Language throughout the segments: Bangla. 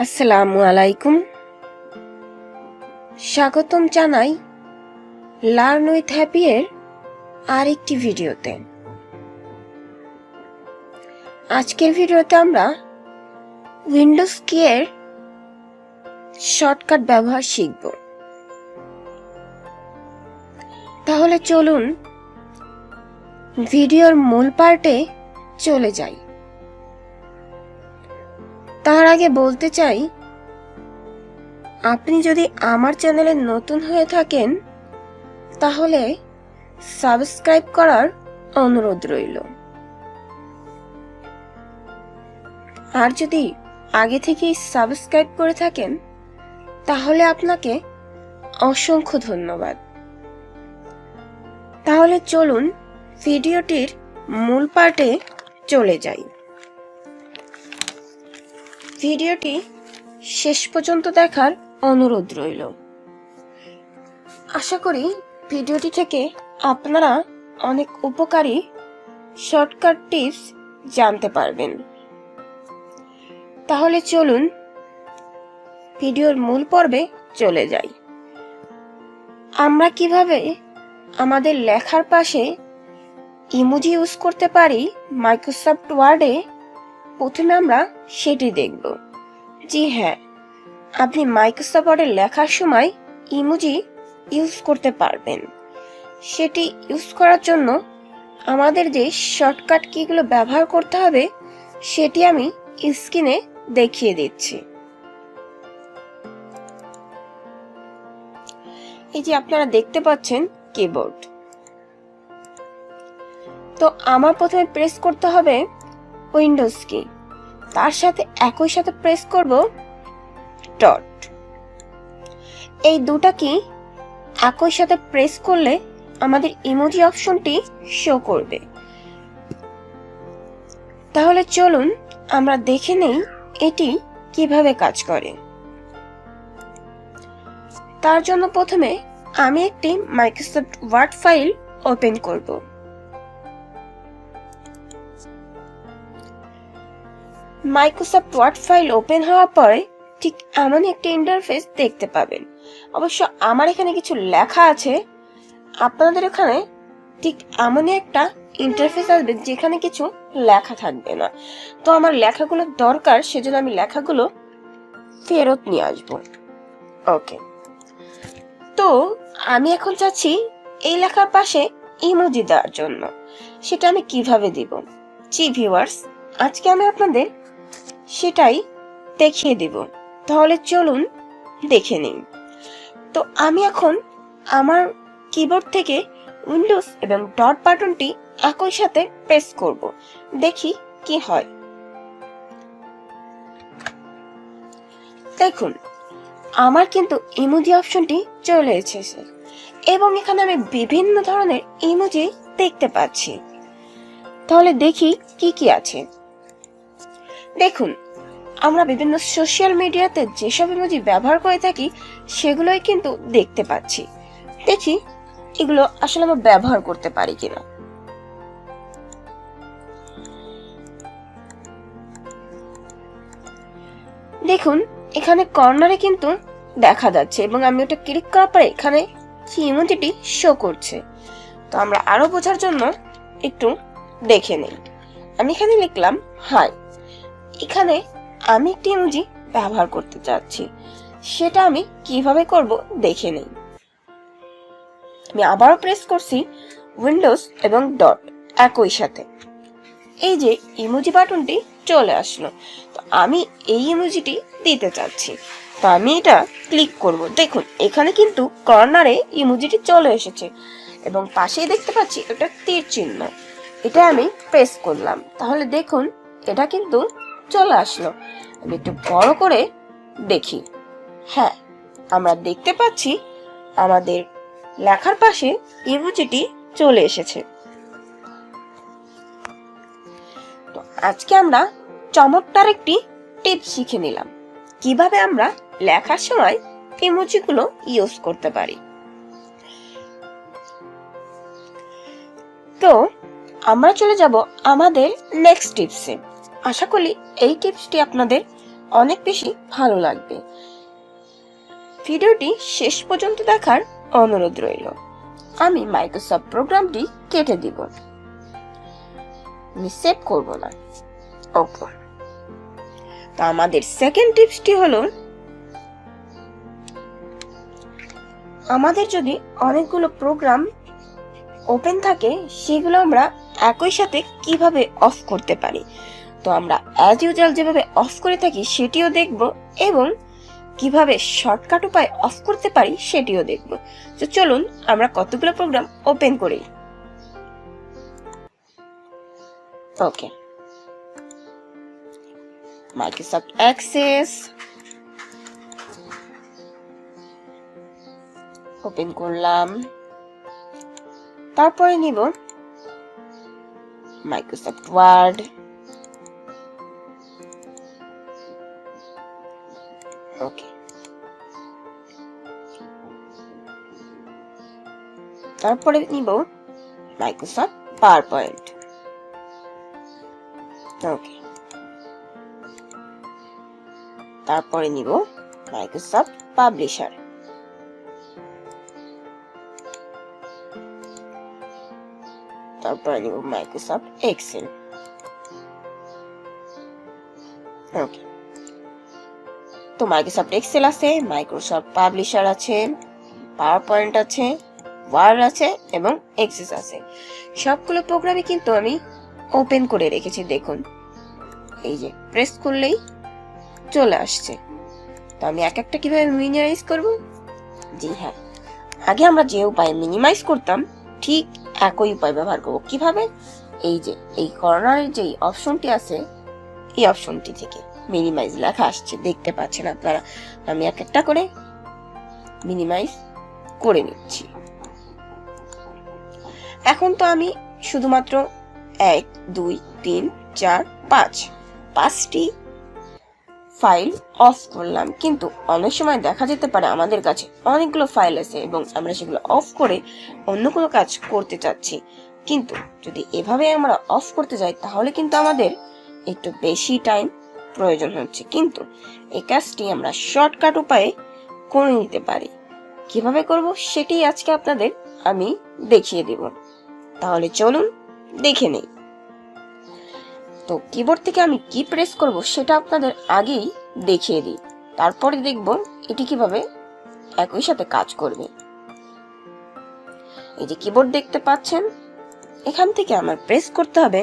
আসসালামুয়ালাইকুম। স্বাগতম জানাই লার্ন উইথ হ্যাপি এর আরেকটি ভিডিওতে। আজকের ভিডিওতে আমরা উইন্ডোজ কি এর শর্টকাট ব্যবহার শিখব। তাহলে চলুন ভিডিওর মূল পার্টে চলে যাই। তার আগে বলতে চাই, আপনি যদি আমার চ্যানেলে নতুন হয়ে থাকেন তাহলে সাবস্ক্রাইব করার অনুরোধ রইল, আর যদি আগে থেকেই সাবস্ক্রাইব করে থাকেন তাহলে আপনাকে অসংখ্য ধন্যবাদ। তাহলে চলুন ভিডিওটির মূল পার্টে চলে যাই। ভিডিওটি শেষ পর্যন্ত দেখার অনুরোধ রইল। আশা করি ভিডিওটি থেকে আপনারা অনেক উপকারী শর্টকাট টিপস জানতে পারবেন। তাহলে চলুন ভিডিওর মূল পর্বে চলে যাই। আমরা কিভাবে আমাদের লেখার পাশে ইমোজি ইউজ করতে পারি মাইক্রোসফট ওয়ার্ডে, প্রথমে আমরা সেটি দেখব। জি হ্যাঁ, আপনি মাইক্রোসফট ওয়ার্ডে লেখার সময় ইমোজি ইউজ করতে পারবেন। সেটি ইউজ করার জন্য আমাদের যে শর্টকাট কিগুলো ব্যবহার করতে হবে সেটি আমি স্ক্রিনে দেখিয়ে দিচ্ছি। এই যে আপনারা দেখতে পাচ্ছেন কিবোর্ড। তো আমার প্রথমে প্রেস করতে হবে উইন্ডোজ কি, তার সাথে একই সাথে প্রেস করব ডট। এই দুটা কি একই সাথে প্রেস করলে আমাদের ইমোজি অপশনটি শো করবে। তাহলে চলুন আমরা দেখে নেই এটি কিভাবে কাজ করে। তার জন্য প্রথমে আমি একটি মাইক্রোসফট ওয়ার্ড ফাইল ওপেন করব। মাইক্রোসফট ওয়ার্ড ফাইল ওপেন হওয়ার পরে ঠিক এমন একটি ইন্টারফেস দেখতে পাবেন। অবশ্য আমার এখানে কিছু লেখা আছে, আপনাদের এখানে ঠিক এমনই একটা ইন্টারফেস আসবে যেখানে কিছু লেখা থাকবে না। তো আমার লেখাগুলো দরকার, সেজন্য আমি লেখাগুলো ফেরত নিয়ে আসব। ওকে, তো আমি এখন চাচ্ছি এই লেখার পাশে ইমোজি দেওয়ার জন্য। সেটা আমি কিভাবে দিব? জি ভিউয়ার্স, আজকে আমি আপনাদের সেটাই দেখিয়ে দিব। তাহলে চলুন দেখে নিই। তো আমি এখন আমার কিবোর্ড থেকে উইন্ডোজ এবং ডট বাটনটি একই সাথে প্রেস করব, দেখি কি হয়। দেখুন আমার কিন্তু ইমোজি অপশনটি চলে এসেছে এবং এখানে আমি বিভিন্ন ধরনের ইমোজি দেখতে পাচ্ছি। তাহলে দেখি কি কি আছে। দেখুন, আমরা বিভিন্ন সোশ্যাল মিডিয়াতে যেসব ইমোজি ব্যবহার করে থাকি সেগুলোই কিন্তু দেখতে পাচ্ছি। দেখি এগুলো আসলে আমরা ব্যবহার করতে পারি কিনা। দেখুন এখানে কর্নারে কিন্তু দেখা যাচ্ছে এবং আমি ওটা ক্লিক করার পরে এখানে কি ইমোজিটি শো করছে। তো আমরা আরো বোঝার জন্য একটু দেখে নেই। আমি এখানে লিখলাম হাই। এখানে আমি একটি ইমোজি ব্যবহার করতে চাচ্ছি, সেটা আমি কিভাবে করব দেখে নেই। আমি আবারও প্রেস করছি উইন্ডোজ এবং ডট একই সাথে। এই যে ইমোজি বাটনটি চলে আসলো। তো আমি এই ইমোজিটি দিতে চাচ্ছি, তো আমি এটা ক্লিক করব। দেখুন এখানে কিন্তু কর্নারে ইমোজিটি চলে এসেছে এবং পাশেই দেখতে পাচ্ছি একটা তীর চিহ্ন। এটা আমি প্রেস করলাম, তাহলে দেখুন এটা কিন্তু চলে আসলো। আমি একটু বড় করে দেখি। হ্যাঁ, আমরা দেখতে পাচ্ছি আমাদের লেখার পাশে ইমোজিটি চলে এসেছে। তো আজকে আমরা চমৎকার একটি টিপস শিখে নিলাম কিভাবে আমরা লেখার সময় ইমোজিগুলো ইউজ করতে পারি। তো আমরা চলে যাব আমাদের নেক্সট টিপসে। আশা করি এই টিপসটি আপনাদের অনেক বেশি ভালো লাগবে। ভিডিওটি শেষ পর্যন্ত দেখার অনুরোধ রইল। আমি মাইক্রোসফট প্রোগ্রামটি কেটে দিব, আমি সেভ করব না। ওকে, তো আমাদের সেকেন্ড টিপসটি হলো, আমাদের যদি অনেকগুলো প্রোগ্রাম ওপেন থাকে সেগুলো আমরা একই সাথে কিভাবে অফ করতে পারি। তো আমরা অ্যাজ ইউজুয়াল যেভাবে অফ করে থাকি সেটিও দেখব, এবং কিভাবে শর্টকাট উপায় অফ করতে পারি সেটিও দেখব। তো চলুন আমরা কতগুলো প্রোগ্রাম ওপেন করি। ওকে, মাইক্রোসফট অ্যাক্সেস ওপেন করলাম, তারপরে নিব মাইক্রোসফট ওয়ার্ড, ওকে, তারপরে নিব মাইক্রোসফট পাওয়ারপয়েন্ট, ওকে, তারপরে নিব মাইক্রোসফট পাবলিশার, তারপরে নিব মাইক্রোসফট এক্সেল, ওকে। তো মাইক্রোসফট এক্সেল আছে, মাইক্রোসফট পাবলিশার আছে, পাওয়ার পয়েন্ট আছে, ওয়ার্ড আছে এবং এক্সেস আছে। সবগুলো প্রোগ্রামই কিন্তু আমি ওপেন করে রেখেছি। দেখুন, এই যে প্রেস করলেই চলে আসছে। তো আমি এক একটা কিভাবে মিনিমাইজ করব? জি হ্যাঁ, আগে আমরা যে উপায়ে মিনিমাইজ করতাম ঠিক একই উপায় ব্যবহার করব। কিভাবে? এই যে এই কর্নারের যে অপশনটি আছে, এই অপশনটি থেকে মিনিমাইজ লেখা আসছে, দেখতে পাচ্ছেন আপনারা। আমি এক একটা করে মিনিমাইজ করে নিচ্ছি। এখন তো আমি শুধুমাত্র 1 2 3 4 5টি ফাইল অফ করলাম, কিন্তু অনেক সময় দেখা যেতে পারে আমাদের কাছে অনেকগুলো ফাইল আছে এবং আমরা সেগুলো অফ করে অন্য কোনো কাজ করতে চাচ্ছি। কিন্তু যদি এভাবে আমরা অফ করতে যাই তাহলে কিন্তু আমাদের একটু বেশি টাইম প্রয়োজন হচ্ছে, কিন্তু এই কাজটি আমরা শর্টকাট উপায়ে করে নিতে পারি। কিভাবে করব সেটি আজকে আপনাদের আমি দেখিয়ে দেব। তাহলে চলুন দেখে নেই। তো কিবোর্ড থেকে আমি কি প্রেস করব সেটা আপনাদের আগেই দেখিয়ে দিই, তারপরে দেখব এটি কিভাবে একই সাথে কাজ করবে। এই যে কিবোর্ড দেখতে পাচ্ছেন, এখান থেকে আমার প্রেস করতে হবে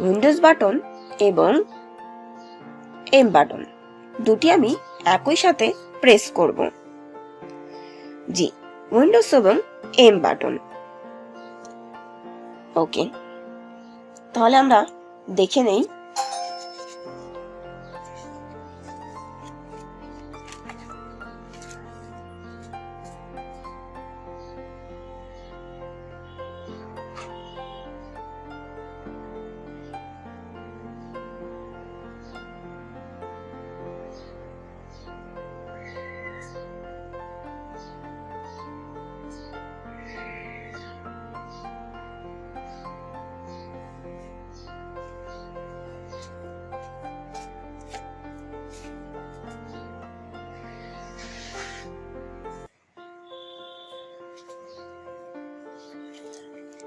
উইন্ডোজ বাটন এবং এম বাটন, দুটি আমি একই সাথে প্রেস করব। জি, উইন্ডোজ এবং এম বাটন। ওকে, তাহলে আমরা দেখে নেই।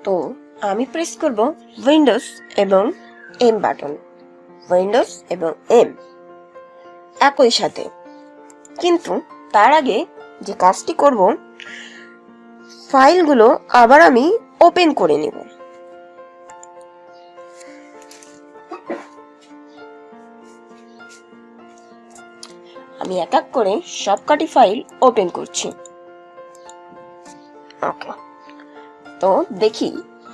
তো আমি প্রেস করব উইন্ডোজ এবং এম বাটন, উইন্ডোজ এবং এম একই সাথে। কিন্তু তার আগে যে কাজটি করব, ফাইলগুলো আবার আমি ওপেন করে নেব। আমি এক এক করে সবকটি ফাইল ওপেন করছি। ওকে, তো দেখি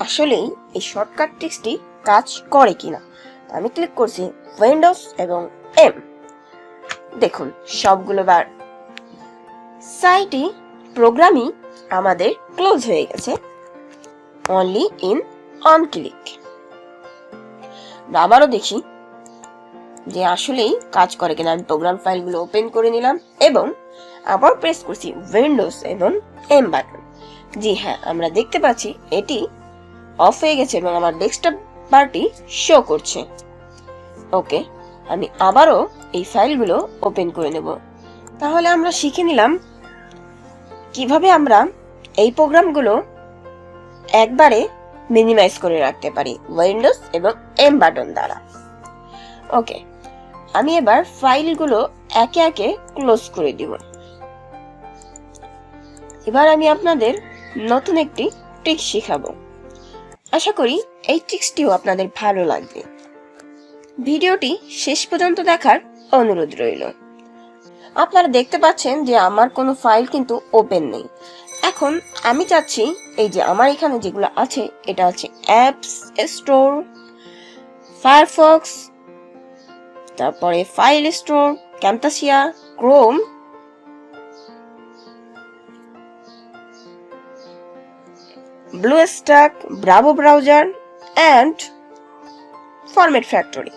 আসলেই এই শর্টকাট ট্রিক্সটি কাজ করে কিনা। আমি ক্লিক করছি উইন্ডোজ এবং এম। দেখুন সবগুলো বার সাইটই প্রোগ্রামই আমাদের ক্লোজ হয়ে গেছে, অনলি ইন অন ক্লিক। আবারও দেখি যে আসলেই কাজ করে কিনা। আমি প্রোগ্রাম ফাইলগুলো ওপেন করে নিলাম এবং আবার প্রেস করছি উইন্ডোজ এবং এম বাটন। জি হ্যাঁ, আমরা দেখতে পাচ্ছি এটি অফ হয়ে গেছে এবং আমার ডেস্কটপ বারটি শো করছে। ওকে, আমি আবারও এই ফাইলগুলো ওপেন করে নেব। তাহলে আমরা শিখে নিলাম কিভাবে আমরা এই প্রোগ্রামগুলো একবারে মিনিমাইজ করে রাখতে পারি উইন্ডোজ এবং এম বাটন দ্বারা। ওকে, আমি এবার ফাইলগুলো একে একে ক্লোজ করে দিব। এবার আমি আপনাদের নতুন একটি ট্রিক শেখাবো। আশা করি এই ট্রিক্সটিও আপনাদের ভালো লাগবে। ভিডিওটি শেষ পর্যন্ত দেখার অনুরোধ রইল। আপনারা দেখতে পাচ্ছেন যে আমার কোনো ফাইল কিন্তু ওপেন নেই। এখন আমি চাচ্ছি এই যে আমার এখানে যেগুলো আছে এটা হচ্ছে অ্যাপস স্টোর, ফায়ারফক্স, তারপরে file store, Camtasia, Chrome, BlueStacks, Bravo browser and Format Factory.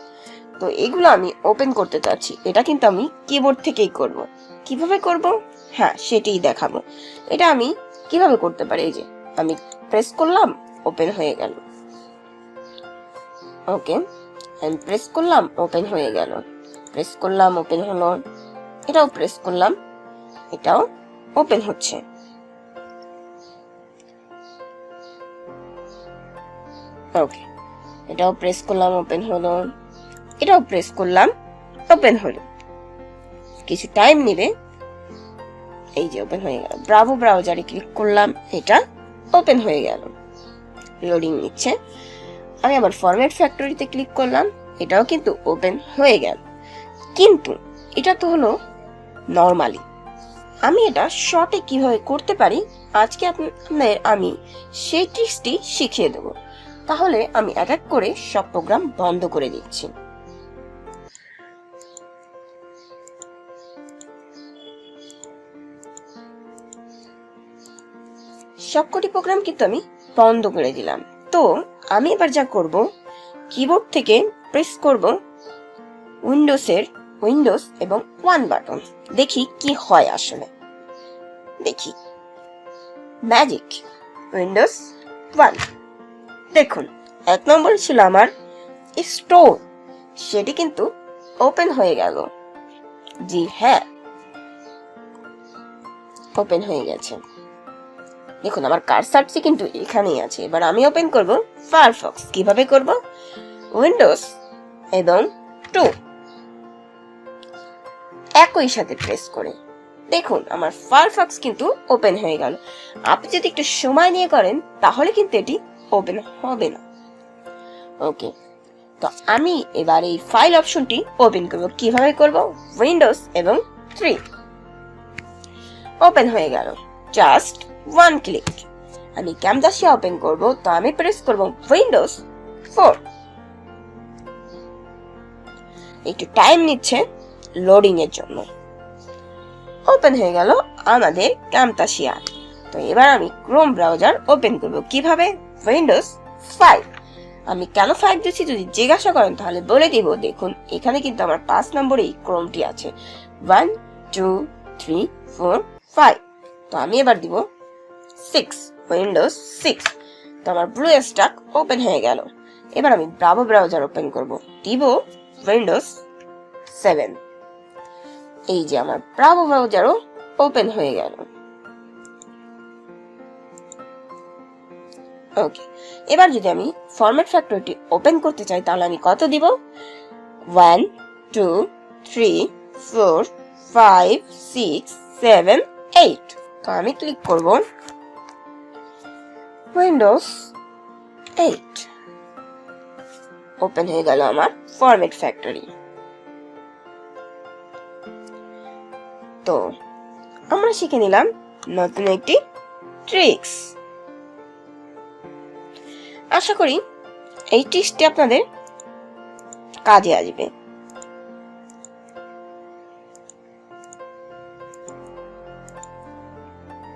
তো এগুলো আমি ওপেন করতে চাচ্ছি। এটা কিন্তু আমি কিবোর্ড থেকেই করব। কিভাবে করব? হ্যাঁ, সেটাই দেখাবো। এটা আমি কিভাবে করতে পারি, এই যে আমি প্রেস করলাম, ওপেন হয়ে গেল। ওকে, আমি প্রেস করলাম, ওপেন হয়ে গেল। প্রেস করলাম, ওপেন হলো। এটাও প্রেস করলাম, এটাও ওপেন হচ্ছে। ওকে, এটাও প্রেস করলাম, ওপেন হলো। এটাও প্রেস করলাম, ওপেন হলো। কিছু টাইম নেবে। এই যে ওপেন হয়ে গেল। ব্রাভো ব্রাউজারে ক্লিক করলাম, এটা ওপেন হয়ে গেল। লোডিং নিচ্ছে। আমি আবার ফরম্যাট ফ্যাক্টরিতে ক্লিক করলাম, এটাও কিন্তু ওপেন হয়ে গেল। কিন্তু এটা তো হলো নরমালি। আমি এটা শর্টে কিভাবে করতে পারি আজকে আপনাদের আমি সেই ট্রিক্সটি শিখিয়ে দেব। তাহলে আমি এক এক করে সব প্রোগ্রাম বন্ধ করে দিচ্ছি। সবকটি প্রোগ্রাম কিন্তু আমি বন্ধ করে দিলাম। তো আমি এবার যা করব, কিবোর্ড থেকে প্রেস করব উইন্ডোজ এবং 1 বাটন। দেখি কি হয় আসলে। দেখি, ম্যাজিক, উইন্ডোজ 1। দেখুন, 1 নম্বর ছিল আমার স্টোর, সেটি কিন্তু ওপেন হয়ে গেল। জি হ্যাঁ, ওপেন হয়ে গেছে। দেখুন, আমার কার্সারটি কিন্তু এখানেই আছে। এবার আমি ওপেন করব ফায়ারফক্স। কিভাবে করব? উইন্ডোজ এবং 2 একই সাথে প্রেস করে। দেখুন, আমার ফায়ারফক্স কিন্তু ওপেন হয়ে গেল। আপনি যদি একটু সময় নিয়ে করেন তাহলে কিন্তু এটি ওপেন হবে না। ওকে, তো আমি এবার এই ফাইল অপশনটি ওপেন করব। কিভাবে করব? উইন্ডোজ এবং 3 ওপেন হয়ে গেল। Just 1 click. আমি ক্যামতাসিয়া ওপেন করব, তো আমি প্রেস করব উইন্ডোজ 4। একটু টাইম নিচ্ছে লোডিং এর জন্য। ওপেন হয়ে গেল আমাদের ক্যামতাসিয়া। তো এবার আমি ক্রোম ব্রাউজার ওপেন করব। কিভাবে? উইন্ডোজ 5। আমি কেন 5 দিচ্ছি যদি জিজ্ঞাসা করেন তাহলে বলে দিব। দেখুন, এখানে কিন্তু আমার 5 নম্বরেই ক্রোমটি আছে। 1 2 3 4 5। তো আমি এবার দিব 6, উইন্ডোজ 6। তো আমার ব্লু স্ট্যাক ওপেন হয়ে গেল। এবার আমি ব্রাভো ব্রাউজার ওপেন করব। দিব উইন্ডোজ 7। এই যে আমার ব্রাভো ব্রাউজারও ওপেন হয়ে গেল। ওকে, এবার যদি আমি ফরম্যাট ফ্যাক্টরিটি ওপেন করতে চাই তাহলে আমি কত দিব? 1 2 3 4 5 6 7 8। তো আমি ক্লিক করব উইন্ডোজ 8। ওপেন হয়ে গেল আমার ফরম্যাট ফ্যাক্টরি। তো আমরা শিখে নিলাম নতুন একটি ট্রিক্স। আশা করি এই ট্রিক্সটি আপনাদের কাজে আসবে।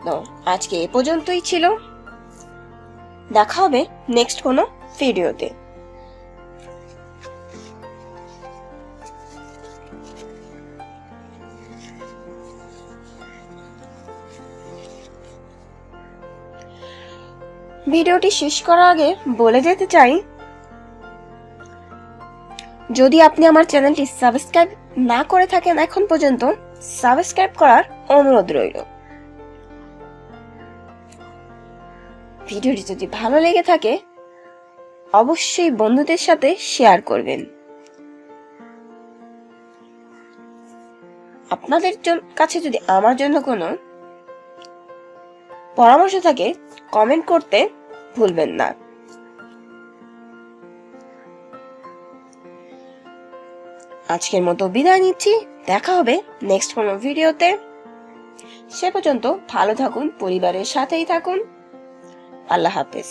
তো আজকে এ পর্যন্তই ছিল। দেখা হবে নেক্সট কোনো ভিডিওতে। ভিডিওটি শেষ করার আগে বলে যেতে চাই, যদি আপনি আমার চ্যানেলটি সাবস্ক্রাইব না করে থাকেন এখন পর্যন্ত, সাবস্ক্রাইব করার অনুরোধ রইল। ভিডিওটি যদি ভালো লেগে থাকে অবশ্যই বন্ধুদের সাথে শেয়ার করবেন। আপনাদের কাছে যদি আমার জন্য কোনো পরামর্শ থাকে কমেন্ট করতে ভুলবেন না। আজকের মতো বিদায় নিচ্ছি, দেখা হবে নেক্সট কোনো ভিডিওতে। সে পর্যন্ত ভালো থাকুন, পরিবারের সাথেই থাকুন। আল্লাহ হাফেজ।